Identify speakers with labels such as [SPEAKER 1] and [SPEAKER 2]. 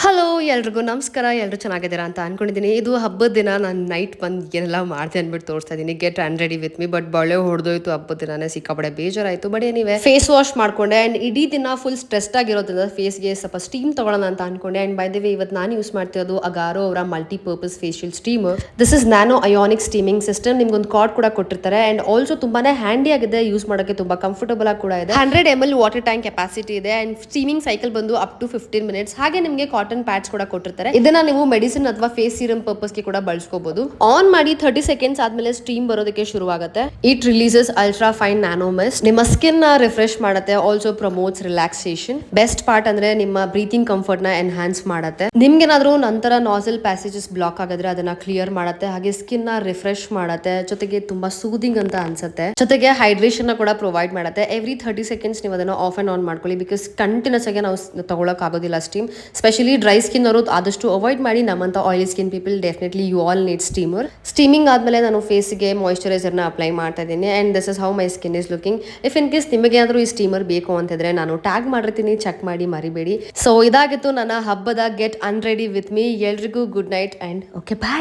[SPEAKER 1] Hello ಎಲ್ರಿಗೂ ನಮಸ್ಕಾರ. ಎಲ್ಲರೂ ಚೆನ್ನಾಗಿದ್ದೀರಾ ಅಂತ ಅನ್ಕೊಂಡಿದ್ದೀನಿ. ಇದು ಹಬ್ಬದ ದಿನ ನಾನು ನೈಟ್ ಬಂದು ಏನೆಲ್ಲ ಮಾಡ್ದೆ ಅಂದ್ಬಿಟ್ಟು ತೋರಿಸ್ತಾ ಇದ್ದೀನಿ. Get and ready with me. But ಬಳೆ ಹೊಡೆದೋಯ್ತು. ಹಬ್ಬದ ದಿನನೇ ಸಿಕ್ಕಾಪಡೆ ಬೇಜಾರಾಯಿತು. ಬಟ್ ಏನಿವೆ ಫೇಸ್ ವಾಶ್ ಮಾಡ್ಕೊಂಡೆ ಆ್ಯಂಡ್ ಇಡೀ ದಿನ ಫುಲ್ ಸ್ಟ್ರೆಸ್ಡ್ ಆಗಿರೋದ್ರಿಂದ ಫೇಸ್ಗೆ ಸ್ವಲ್ಪ ಸ್ಟೀಮ್ ತಗೊಳ್ಳೋಣ ಅಂತ ಅನ್ಕೊಂಡೆ. ಆ್ಯಂಡ್ ಬೈ ದ ವೇ ಇವತ್ತು ನಾನು ಯೂಸ್ ಮಾಡ್ತಿರೋದು ಅಗಾರೋ ಅವರ multipurpose facial steamer. This is nano ionic steaming system. ನಿಮ್ಗೊಂದು ಕಾರ್ಡ್ ಕೂಡ ಕೊಟ್ಟಿರ್ತಾರೆ ಆ್ಯಂಡ್ ಆಲ್ಸೋ ತುಂಬಾನೇ ಹ್ಯಾಂಡಿ ಆಗಿದೆ. ಯೂಸ್ ಮಾಡೋಕ್ಕೆ ತುಂಬಾ ಕಂಫರ್ಟಬಲ್ ಆಗಿ ಕೂಡ ಇದೆ. 100 ml ವಾಟರ್ ಟ್ಯಾಂಕ್ ಕೆಪಾಸಿಟಿ ಇದೆ ಆ್ಯಂಡ್ ಸ್ಟೀಮಿಂಗ್ ಸೈಕಲ್ ಬಂದು ಅಪ್ ಟು 15 ಮಿನಿಟ್ಸ್. ಹಾಗೆ ನಿಮಗೆ ಕಾಟನ್ ಪ್ಯಾಡ್ಸ್ ಕೂಡ ಕೊಟ್ಟಿರ್ತಾರೆ. ಇದನ್ನ ನೀವು ಮೆಡಿಸಿನ್ ಅಥವಾ ಫೇಸ್ ಸೀರಮ್ ಪರ್ಪಸ್ ಗೆ ಕೂಡ ಬಳಸ್ಕೋಬಹುದು. ಆನ್ ಮಾಡಿ 30 ಸೆಕೆಂಡ್ಸ್ ಆದ್ಮೇಲೆ ಸ್ಟೀಮ್ ಬರೋದಕ್ಕೆ ಶುರುವಾಗುತ್ತೆ. It releases ultra fine nano mist. ನಿಮ್ಮ ಸ್ಕಿನ್ ನ ರಿಫ್ರೆಶ್ ಮಾಡುತ್ತೆ. Also promotes relaxation. Best part ಅಂದ್ರೆ ನಿಮ್ಮ ಬ್ರೀತಿಂಗ್ ಕಂಫರ್ಟ್ ನ ಎನ್ಹಾನ್ಸ್ ಮಾಡುತ್ತೆ. ನಿಮ್ಗೇನಾದ್ರೂ ನಂತರ ನಾಸಲ್ ಪ್ಯಾಸೇಜಸ್ ಬ್ಲಾಕ್ ಆಗಿದ್ರೆ ಅದನ್ನ ಕ್ಲಿಯರ್ ಮಾಡುತ್ತೆ. ಹಾಗೆ ಸ್ಕಿನ್ ನ ರಿಫ್ರೆಶ್ ಮಾಡುತ್ತೆ. ಜೊತೆಗೆ ತುಂಬಾ ಸೂದಿಂಗ್ ಅಂತ ಅನ್ಸುತ್ತೆ. ಜೊತೆಗೆ ಹೈಡ್ರೇಷನ್ ಕೂಡ ಪ್ರೊವೈಡ್ ಮಾಡುತ್ತೆ. ಎವ್ರಿ 30 ಸೆಕೆಂಡ್ಸ್ ನೀವು ಅದನ್ನ ಆಫ್ ಅಂಡ್ ಆನ್ ಮಾಡ್ಕೊಳ್ಳಿ. ಬಿಕಾಸ್ ಕಂಟಿನ್ಯೂಸ್ ಆಗಿ ನಾವು ತಗೊಳಕ್ ಆಗೋದಿಲ್ಲ ಸ್ಟೀಮ್. ಸ್ಪೆಷಲಿ ಡ್ರೈ ಸ್ಕಿನ್ ಅವರು ಆದಷ್ಟು ಅವಾಯ್ಡ್ ಮಾಡಿ. ನಮ್ಮಂತ oily skin people definitely you all need steamer. Steaming ಆದ್ಮೇಲೆ ನಾನು ಫೇಸ್ಗೆ ಮಾಯಿಶ್ಚರೈಸರ್ ನ ಅಪ್ಲೈ ಮಾಡ್ತಾ ಇದ್ದೀನಿ. And this is how my skin is looking. If in case ನಿಮಗೆ ಏನಾದರೂ ಈ ಸ್ಟೀಮರ್ ಬೇಕು ಅಂತಿದ್ರೆ ನಾನು ಟ್ಯಾಗ್ ಮಾಡಿರ್ತೀನಿ, ಚೆಕ್ ಮಾಡಿ ಮರಿಬೇಡಿ. ಸೊ ಇದಾಗಿತ್ತು ನನ್ನ ಹಬ್ಬದ ಗೆಟ್ ಅನ್ರೆಡಿ ವಿತ್ ಮೀ. ಎಲ್ರಿಗೂ good night and okay bye.